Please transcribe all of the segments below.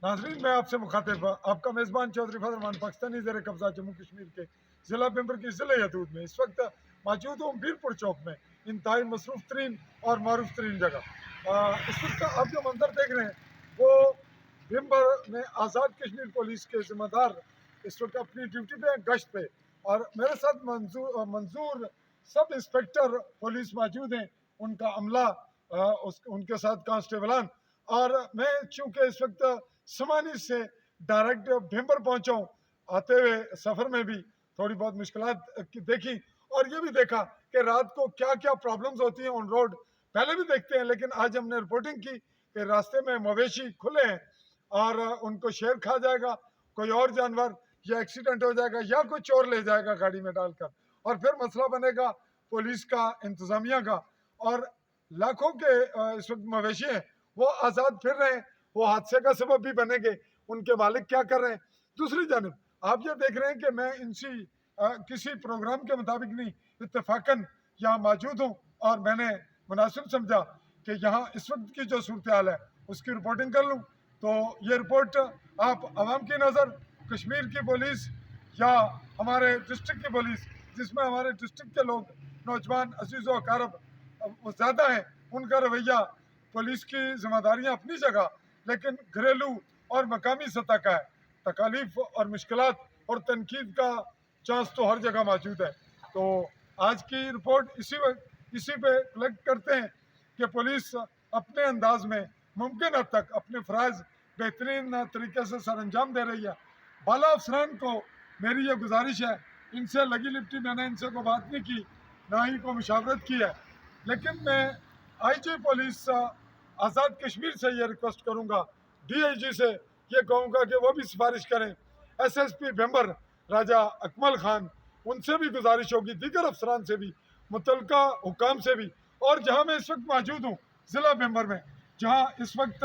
नाजरीन, मैं आपसे मुखातिब आपका मेज़बान चौधरी फजलमान पाकिस्तानी ज़ेर कब्ज़ा जम्मू कश्मीर के ज़िला पिंबर की ज़िले यदूद में इस वक्त मौजूद हूँ बीरपुर चौक में, इंतहाई मसरूफ़ तरीन और मरूफ तरीन जगह। इस वक्त आप जो मंजर देख रहे हैं वो बिम्बर में आज़ाद कश्मीर पुलिस के ज़िम्मेदार इस वक्त अपनी ड्यूटी पे गश्त पे, और मेरे साथ मंजूर सब इंस्पेक्टर पुलिस मौजूद हैं, उनका अमला, उनके साथ कांस्टेबलान। और मैं चूँकि इस वक्त समानी से डायरेक्ट भिम्बर पहुंचा हूँ, आते हुए सफ़र में भी थोड़ी बहुत मुश्किलात देखी, और ये भी देखा कि रात को क्या क्या प्रॉब्लम्स होती हैं ऑन रोड। पहले भी देखते हैं, लेकिन आज हमने रिपोर्टिंग की कि रास्ते में मवेशी खुले हैं और उनको शेर खा जाएगा, कोई और जानवर, या एक्सीडेंट हो जाएगा, या कोई चोर ले जाएगा गाड़ी में डालकर, और फिर मसला बनेगा पुलिस का, इंतज़ामिया का। और लाखों के इस वक्त मवेशी हैं, वो आज़ाद फिर रहे हैं, वो हादसे का सबब भी बनेंगे, उनके मालिक क्या कर रहे हैं। दूसरी जानब आप ये देख रहे हैं कि मैं किसी प्रोग्राम के मुताबिक नहीं, इत्तेफाकन यहाँ मौजूद हूँ, और मैंने मुनासिब समझा कि यहाँ इस वक्त की जो सूरत हाल है उसकी रिपोर्टिंग कर लूँ। तो ये रिपोर्ट आप आवाम की नज़र, कश्मीर की पुलिस या हमारे डिस्ट्रिक्ट की पुलिस, जिसमें हमारे डिस्ट्रिक्ट के लोग नौजवान अजीज़ व अकारब वो ज़्यादा हैं, उनका रवैया, पुलिस की जिम्मेदारियाँ अपनी जगह, लेकिन घरेलू और मकामी सतह का है। तकालीफ और मुश्किलात और तनकीद का चांस तो हर जगह मौजूद है। तो आज की रिपोर्ट इसी पे कलेक्ट करते हैं कि पुलिस अपने अंदाज में मुमकिन हद तक अपने फ़राइज़ बेहतरीन तरीके से सर अंजाम दे रही है। बाला अफसरान को मेरी ये गुजारिश है, इनसे लगी लिपटी मैंने इनसे को बात नहीं की, ना ही को मुशावरत की है, लेकिन मैं IG पुलिस आज़ाद कश्मीर से ये रिक्वेस्ट करूँगा, DIG से ये कहूँगा कि वो भी सिफारिश करें, SSP भिम्बर राजा अकमल खान, उनसे भी गुजारिश होगी, दीगर अफसरान से भी, मुतलका हुकाम से भी। और जहाँ मैं इस वक्त मौजूद हूँ ज़िला भिम्बर में, जहाँ इस वक्त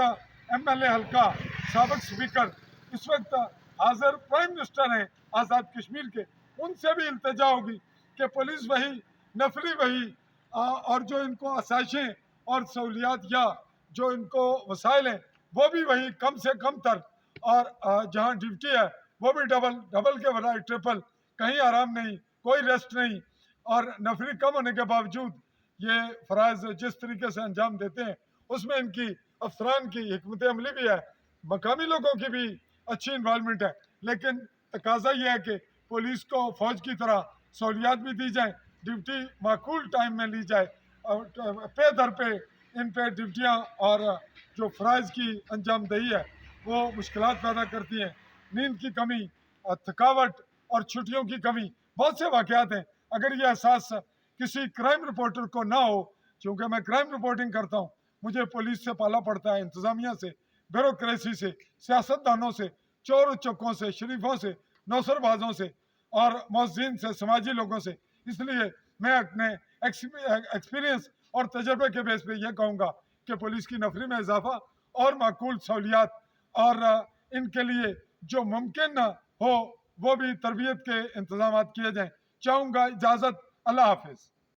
MLA हल्का साबिक स्पीकर इस वक्त हाजिर प्राइम मिनिस्टर हैं आज़ाद कश्मीर के, उनसे भी इल्तजा होगी कि पुलिस वही, नफरी वही, और जो इनको आसाइशें और सहूलियात या जो इनको वसाइल हैं वो भी वही, कम से कम तर, और जहाँ ड्यूटी है वो भी डबल के बजाय ट्रिपल, कहीं आराम नहीं, कोई रेस्ट नहीं, और नफरी कम होने के बावजूद ये फ़राइज़ जिस तरीके से अंजाम देते हैं उसमें इनकी अफसरान की हिकमत अमली भी है, मकामी लोगों की भी अच्छी इन्वॉल्वमेंट है। लेकिन तकाजा ये है कि पुलिस को फ़ौज की तरह सहूलियात भी दी जाए, ड्यूटी माकूल टाइम में ली जाए, और पे दर पे इन पे ड्यूटियाँ और जो फ़राइज़ की अंजाम दही है वो मुश्किलात पैदा करती हैं, नींद की कमी, थकावट और छुट्टियों की कमी, बहुत से वाक़यात हैं। अगर ये एहसास किसी क्राइम रिपोर्टर को ना हो, क्योंकि मैं क्राइम रिपोर्टिंग करता हूँ, मुझे पुलिस से पाला पड़ता है, इंतज़ामिया से, ब्यूरोक्रेसी से, सियासतदानों से, चोर उचक्कों से, शरीफों से, नौसरबाजों से और मौज़ीन से, समाजी लोगों से। इसलिए मैं अपने एक्सपीरियंस और तजर्बे के बेस पे ये कहूँगा कि पुलिस की नफरी में इजाफा और माकूल सहूलियात, और इनके लिए जो मुमकिन हो वो भी तरबियत के इंतजाम किए जाएँ। चाहूँगा इजाज़त, अल्लाह हाफिज़।